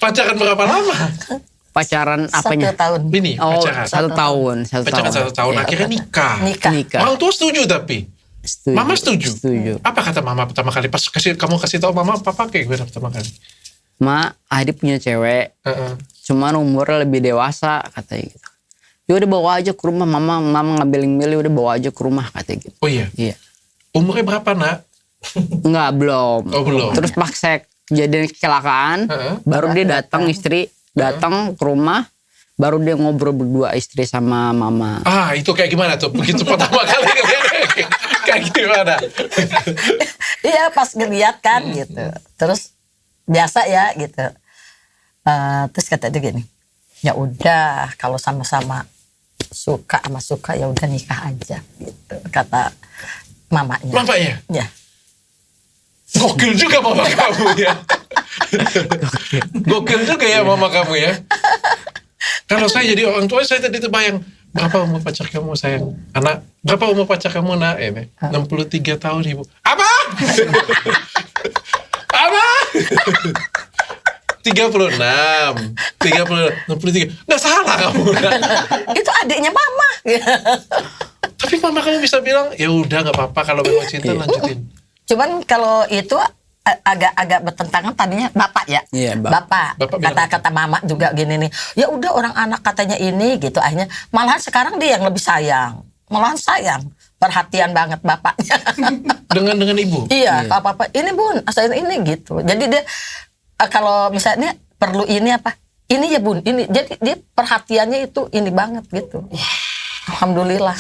Pacaran berapa lama? Pacaran apanya? 1 tahun. Ini Oh, pacaran. 1 tahun. Pacaran 1 tahun. Iya. Akhirnya nikah. Nikah. Orang tua setuju tapi. Setuju. Mama setuju. Setuju. Apa kata mama pertama kali pas kamu kasih tahu mama papa kayak gimana pertama kali? Ma, Adi punya cewek. Cuman umurnya lebih dewasa katanya gitu. Ya udah bawa aja ke rumah, mama ngambilin milih udah bawa aja ke rumah katanya gitu. Oh iya. Iya. Umurnya berapa nak? Enggak, belum. Oh, belum. Terus pas saya kejadian kecelakaan, baru dia datang istri datang ke rumah, baru dia ngobrol berdua istri sama mama. Ah itu kayak gimana tuh? Begitu pertama kali kayak gimana? Iya pas ngeliat kan gitu. Terus biasa ya gitu. Terus kata dia gini, ya udah kalau sama-sama suka sama suka ya udah nikah aja gitu kata mamanya. Mamanya? Ya. Gokil juga mama kamu ya. Gokil juga ya mama kamu ya. Kalau saya jadi orang tua saya tadi terbayang berapa umur pacar kamu sayang? Anak berapa umur pacar kamu nak? 63 tahun ibu. Apa? Apa? 36, 63. Nggak salah kamu. Itu adiknya mama. Tapi mama kamu bisa bilang ya udah nggak apa-apa kalau memang cinta lanjutin. Cuman kalau itu agak bertentangan tadinya bapak ya. Iya, bapak bilang kata mama juga gini nih. Ya udah orang anak katanya ini gitu akhirnya malahan sekarang dia yang lebih sayang. Malahan sayang. Perhatian banget bapaknya. Dengan ibu. Iya, apa-apa ini Bun, asal ini gitu. Jadi dia kalau misalnya perlu ini apa? Ini ya Bun, ini. Jadi dia perhatiannya itu ini banget gitu. Alhamdulillah.